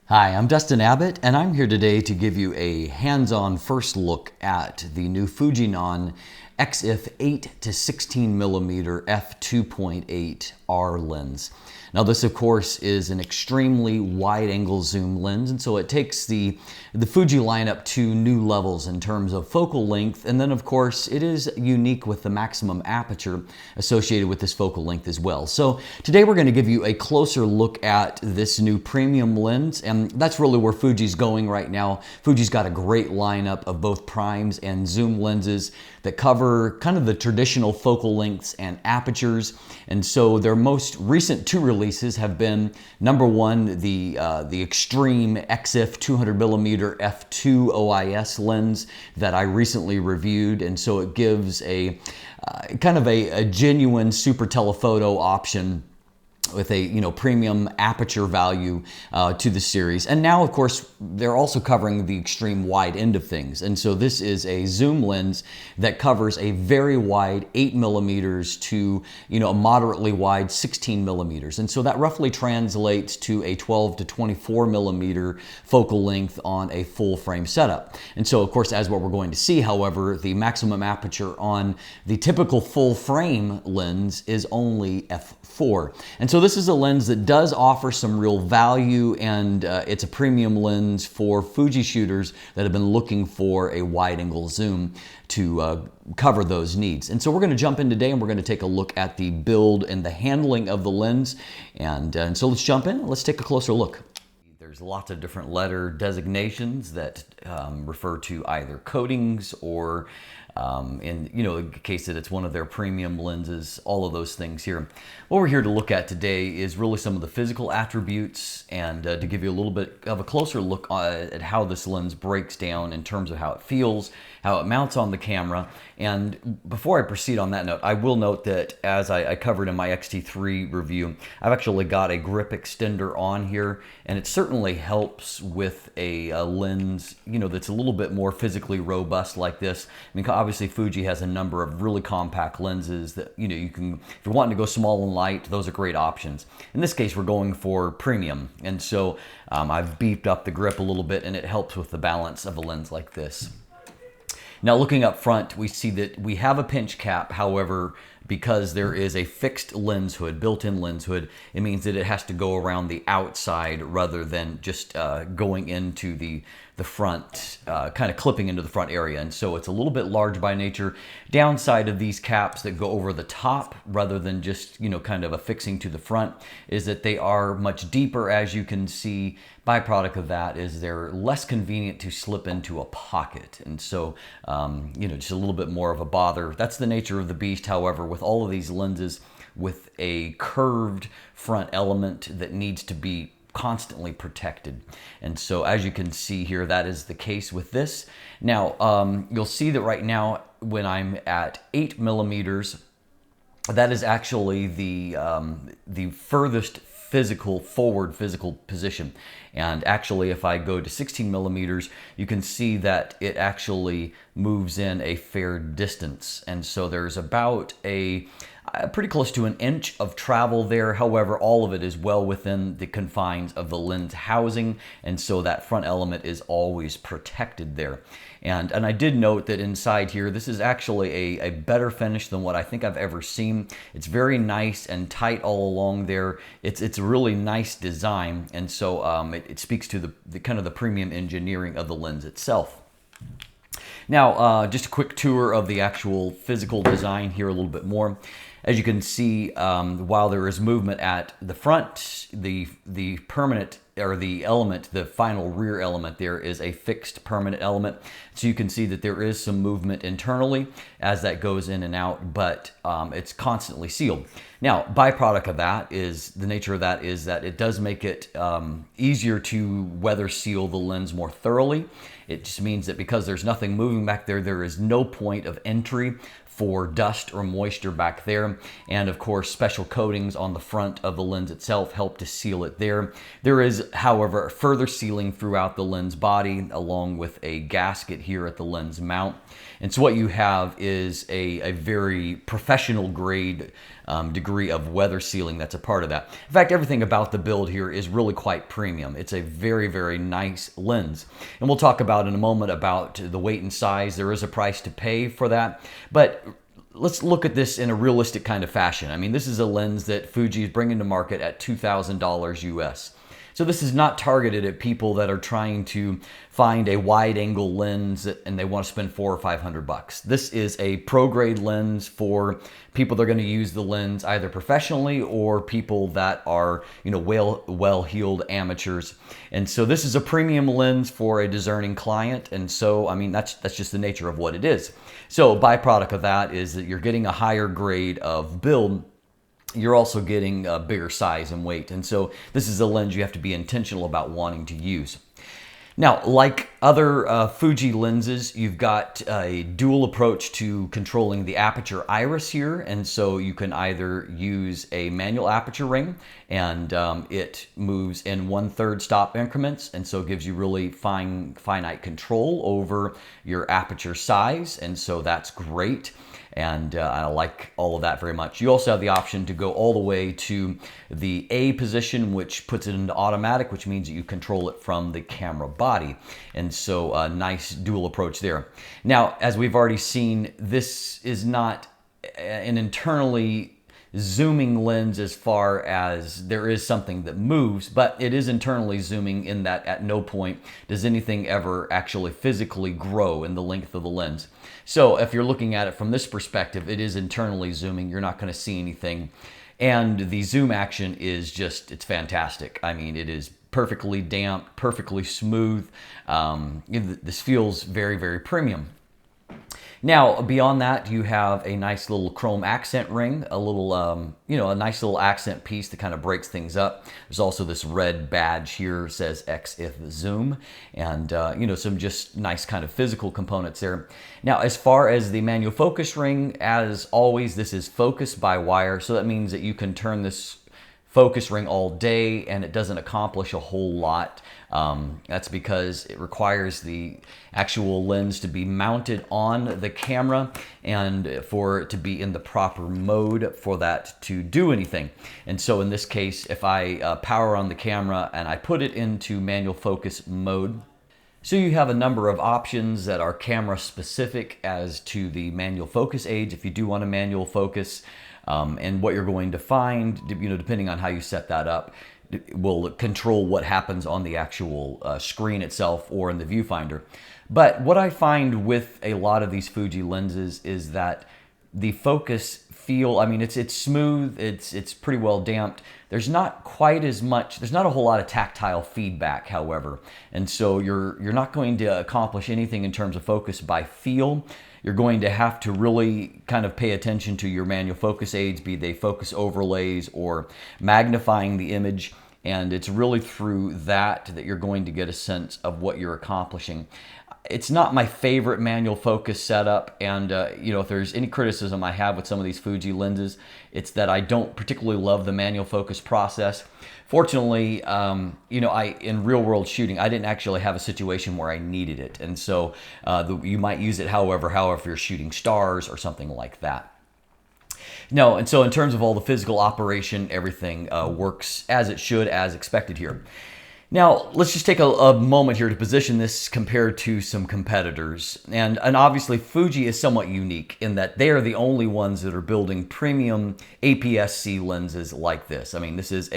Hi, I'm Dustin Abbott, and I'm here today to give you a hands-on first look at the new Fujinon EXIF 8 to 16mm f2.8 R lens. Now this of course is an extremely wide angle zoom lens, and so it takes the Fuji lineup to new levels in terms of focal length, and then of course it is unique with the maximum aperture associated with this focal length as well. So today we're going to give you a closer look at this new premium lens, and that's really where Fuji's going right now. Fuji's got a great lineup of both primes and zoom lenses that cover kind of the traditional focal lengths and apertures, and so their most recent two releases have been number one, the extreme EXIF 200mm f2.8 lens that I recently reviewed, and so it gives a kind of a genuine super telephoto option with a premium aperture value to the series. And now of course they're also covering the extreme wide end of things, and so this is a zoom lens that covers a very wide 8mm to a moderately wide 16mm, and so that roughly translates to a 12 to 24mm focal length on a full frame setup. And so of course, as what we're going to see, however, the maximum aperture on the typical full frame lens is only f4, and so this is a lens that does offer some real value, and it's a premium lens for Fuji shooters that have been looking for a wide angle zoom to cover those needs. And so we're going to jump in today and we're going to take a look at the build and the handling of the lens. And so let's jump in, let's take a closer look. There's lots of different letter designations that refer to either coatings or in the case that it's one of their premium lenses, all of those things here. What we're here to look at today is really some of the physical attributes, and to give you a little bit of a closer look at how this lens breaks down in terms of how it feels, how it mounts on the camera. And before I proceed on that note, I will note that as I covered in my X-T3 review, I've actually got a grip extender on here, and it certainly helps with a lens that's a little bit more physically robust like this. I mean, obviously Fuji has a number of really compact lenses that you can, if you're wanting to go small and light, those are great options. In this case we're going for premium, and so I've beefed up the grip a little bit, and it helps with the balance of a lens like this. Now looking up front, we see that we have a pinch cap. However, because there is a fixed lens hood, built-in lens hood, it means that it has to go around the outside rather than just going into the front, kind of clipping into the front area. And so it's a little bit large by nature. Downside of these caps that go over the top rather than just kind of affixing to the front is that they are much deeper, as you can see. Byproduct of that is they're less convenient to slip into a pocket, and so just a little bit more of a bother. That's the nature of the beast. However, with all of these lenses with a curved front element that needs to be constantly protected, and so as you can see here, that is the case with this. Now you'll see that right now when I'm at 8mm, that is actually the furthest forward physical position. And actually, if I go to 16mm, you can see that it actually moves in a fair distance. And so there's about pretty close to an inch of travel there. However, all of it is well within the confines of the lens housing, and so that front element is always protected there. And I did note that inside here, this is actually a better finish than what I think I've ever seen. It's very nice and tight all along there. It's a really nice design, and so it speaks to the kind of the premium engineering of the lens itself. Now, just a quick tour of the actual physical design here a little bit more. As you can see, while there is movement at the front, the permanent, or the element, the final rear element there is a fixed permanent element. So you can see that there is some movement internally as that goes in and out, but it's constantly sealed. Now, byproduct of that is, the nature of that is that it does make it easier to weather seal the lens more thoroughly. It just means that because there's nothing moving back there, there is no point of entry for dust or moisture back there. And of course, special coatings on the front of the lens itself help to seal it there. There is, however, further sealing throughout the lens body, along with a gasket here at the lens mount. And so what you have is a very professional grade degree of weather sealing that's a part of that. In fact, everything about the build here is really quite premium. It's a very, very nice lens. And we'll talk about in a moment about the weight and size. There is a price to pay for that. But let's look at this in a realistic kind of fashion. I mean, this is a lens that Fuji is bringing to market at $2,000 US. So this is not targeted at people that are trying to find a wide angle lens and they want to spend $400 or $500. This is a pro grade lens for people that are going to use the lens either professionally or people that are, well-heeled amateurs. And so this is a premium lens for a discerning client. And so, I mean, that's just the nature of what it is. So byproduct of that is that you're getting a higher grade of build. You're also getting a bigger size and weight. And so this is a lens you have to be intentional about wanting to use. Now, like other Fuji lenses, you've got a dual approach to controlling the aperture iris here. And so you can either use a manual aperture ring and it moves in 1/3 stop increments. And so it gives you really finite control over your aperture size. And so that's great. And I like all of that very much. You also have the option to go all the way to the A position, which puts it into automatic, which means that you control it from the camera body. And so a nice dual approach there. Now, as we've already seen, this is not an internally zooming lens as far as there is something that moves, but it is internally zooming in that at no point does anything ever actually physically grow in the length of the lens. So if you're looking at it from this perspective, it is internally zooming. You're not going to see anything. And the zoom action is just, it's fantastic. I mean, it is perfectly damp, perfectly smooth. This feels very, very premium. Now, beyond that, you have a nice little chrome accent ring, a little, a nice little accent piece that kind of breaks things up. There's also this red badge here, says XIF Zoom, and, some just nice kind of physical components there. Now, as far as the manual focus ring, as always, this is focus by wire, so that means that you can turn this focus ring all day and it doesn't accomplish a whole lot. That's because it requires the actual lens to be mounted on the camera and for it to be in the proper mode for that to do anything. And so in this case, if I power on the camera and I put it into manual focus mode, so you have a number of options that are camera specific as to the manual focus aids if you do want a manual focus. And what you're going to find, depending on how you set that up, will control what happens on the actual screen itself or in the viewfinder. But what I find with a lot of these Fuji lenses is that the focus feel, I mean, it's smooth, it's pretty well damped. There's not quite as much, there's not a whole lot of tactile feedback, however. And so you're not going to accomplish anything in terms of focus by feel. You're going to have to really kind of pay attention to your manual focus aids, be they focus overlays or magnifying the image. And it's really through that you're going to get a sense of what you're accomplishing. It's not my favorite manual focus setup, and if there's any criticism I have with some of these Fuji lenses, it's that I don't particularly love the manual focus process. Fortunately, in real world shooting, I didn't actually have a situation where I needed it, and so you might use it however you're shooting stars or something like that. No, and so in terms of all the physical operation, everything works as it should, as expected here. Now, let's just take a moment here to position this compared to some competitors. And obviously, Fuji is somewhat unique in that they are the only ones that are building premium APS-C lenses like this. I mean, this is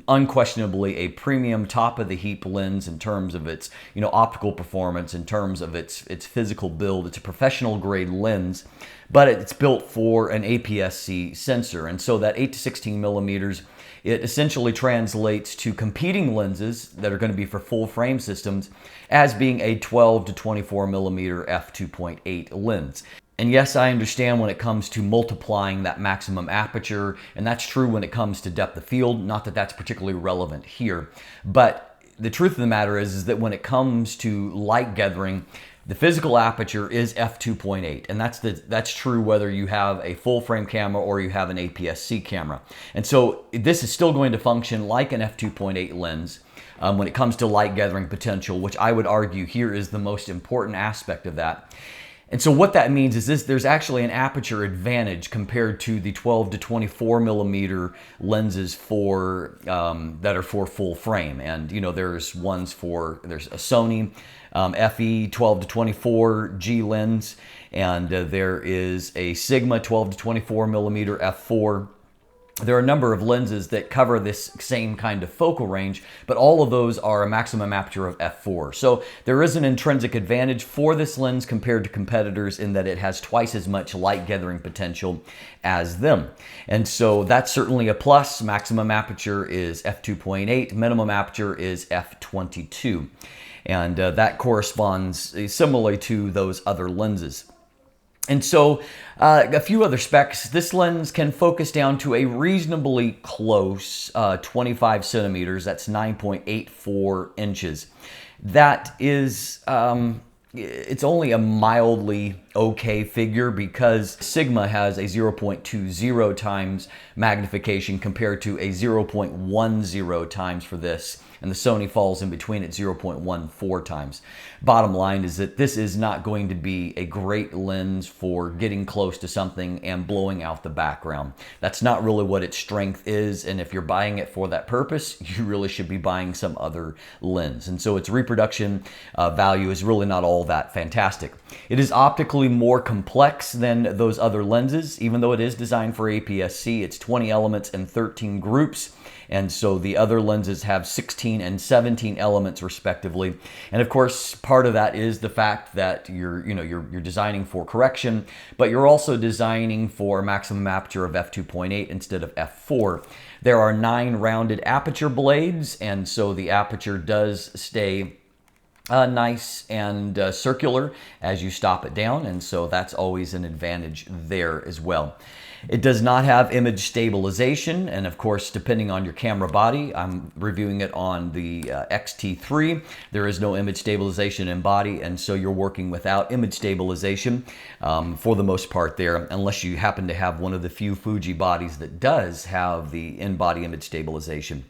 unquestionably a premium top-of-the-heap lens in terms of its optical performance, in terms of its physical build. It's a professional-grade lens, but it's built for an APS-C sensor. And so that 8-16 millimeters, it essentially translates to competing lenses that are going to be for full frame systems as being a 12 to 24 millimeter f2.8 lens. And yes, I understand when it comes to multiplying that maximum aperture, and that's true when it comes to depth of field, not that that's particularly relevant here. But the truth of the matter is that when it comes to light gathering, the physical aperture is f2.8, and that's true whether you have a full frame camera or you have an APS-C camera. And so this is still going to function like an f2.8 lens when it comes to light gathering potential, which I would argue here is the most important aspect of that. And so what that means is there's actually an aperture advantage compared to the 12 to 24 millimeter lenses that are for full frame. And there's a Sony FE 12 to 24 G lens, and there is a Sigma 12 to 24 millimeter f4. There are a number of lenses that cover this same kind of focal range, but all of those are a maximum aperture of f4. So there is an intrinsic advantage for this lens compared to competitors in that it has twice as much light gathering potential as them. And so that's certainly a plus. Maximum aperture is f2.8, minimum aperture is f22. And that corresponds similarly to those other lenses. And so a few other specs. This lens can focus down to a reasonably close 25 centimeters. That's 9.84 inches. That is, it's only a mildly okay figure because Sigma has a 0.20 times magnification compared to a 0.10 times for this. And the Sony falls in between at 0.14 times. Bottom line is that this is not going to be a great lens for getting close to something and blowing out the background. That's not really what its strength is, and if you're buying it for that purpose, you really should be buying some other lens. And so its reproduction value is really not all that fantastic. It is optically more complex than those other lenses, even though it is designed for APS-C. It's 20 elements and 13 groups. And so the other lenses have 16 and 17 elements respectively. And of course, part of that is the fact that you're designing for correction, but you're also designing for a maximum aperture of f2.8 instead of f4. There are 9 rounded aperture blades, and so the aperture does stay nice and circular as you stop it down, and so that's always an advantage there as well. It does not have image stabilization, and of course, depending on your camera body, I'm reviewing it on the X-T3. There is no image stabilization in body, and so you're working without image stabilization for the most part there, unless you happen to have one of the few Fuji bodies that does have the in-body image stabilization.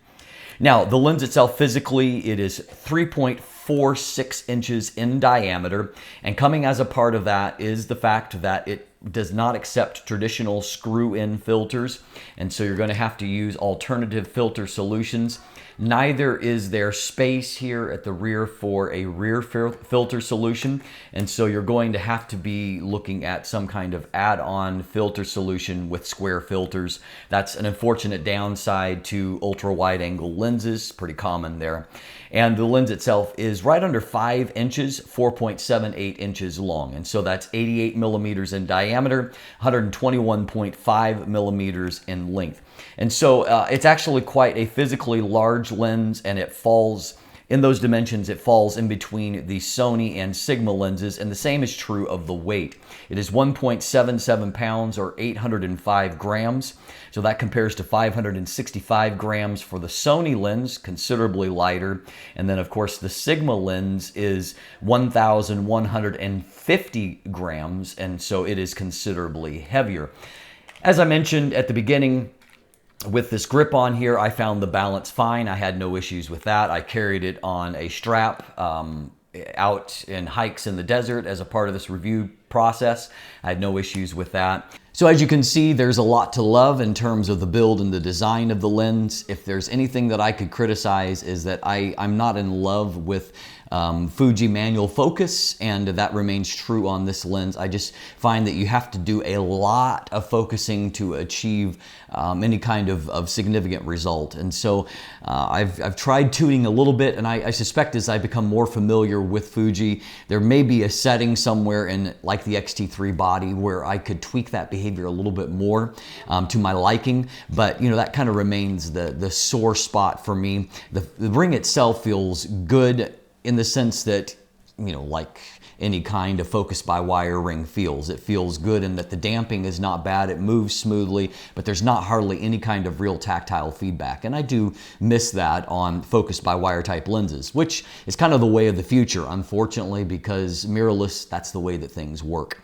Now, the lens itself, physically, it is 3.46 inches in diameter, and coming as a part of that is the fact that it does not accept traditional screw-in filters, and so you're going to have to use alternative filter solutions. Neither is there space here at the rear for a rear filter solution, and so you're going to have to be looking at some kind of add-on filter solution with square filters. That's an unfortunate downside to ultra-wide angle lenses, pretty common there. And the lens itself is right under 5 inches, 4.78 inches long. And so that's 88 millimeters in diameter, 121.5 millimeters in length. And so it's actually quite a physically large lens, and it falls in those dimensions. It falls in between the Sony and Sigma lenses, and the same is true of the weight. It is 1.77 pounds or 805 grams. So that compares to 565 grams for the Sony lens, considerably lighter. And then of course the Sigma lens is 1,150 grams, and so it is considerably heavier. As I mentioned at the beginning, with this grip on here, I found the balance fine. I had no issues with that. I carried it on a strap out in hikes in the desert as a part of this review process. I had no issues with that. So as you can see, there's a lot to love in terms of the build and the design of the lens. If there's anything that I could criticize is that I'm not in love with Fuji manual focus, and that remains true on this lens. I just find that you have to do a lot of focusing to achieve any kind of significant result. And so I've tried tuning a little bit, and I suspect as I become more familiar with Fuji, there may be a setting somewhere in like the X-T3 body where I could tweak that behavior a little bit more to my liking, but that kind of remains the sore spot for me. The ring itself feels good in the sense that, like any kind of focus by wire ring feels. It feels good in that the damping is not bad, it moves smoothly, but there's not hardly any kind of real tactile feedback. And I do miss that on focus by wire type lenses, which is kind of the way of the future, unfortunately, because mirrorless, that's the way that things work.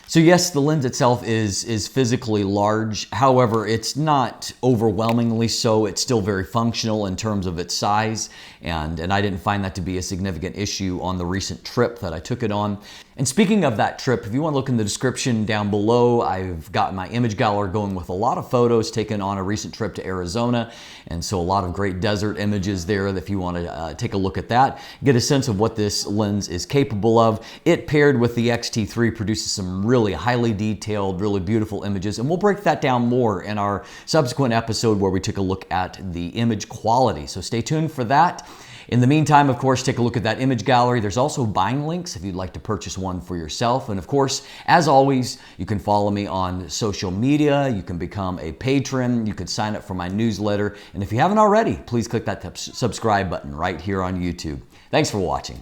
So yes, the lens itself is physically large. However, it's not overwhelmingly so. It's still very functional in terms of its size, and I didn't find that to be a significant issue on the recent trip that I took it on. And speaking of that trip, if you want to look in the description down below, I've got my image gallery going with a lot of photos taken on a recent trip to Arizona, and so a lot of great desert images there if you want to take a look at that, get a sense of what this lens is capable of. It paired with the X-T3 produces some really highly detailed, really beautiful images, and we'll break that down more in our subsequent episode where we took a look at the image quality. So stay tuned for that. In the meantime, of course, take a look at that image gallery. There's also buying links if you'd like to purchase one for yourself. And of course, as always, you can follow me on social media. You can become a patron. You can sign up for my newsletter. And if you haven't already, please click that subscribe button right here on YouTube. Thanks for watching.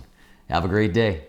Have a great day.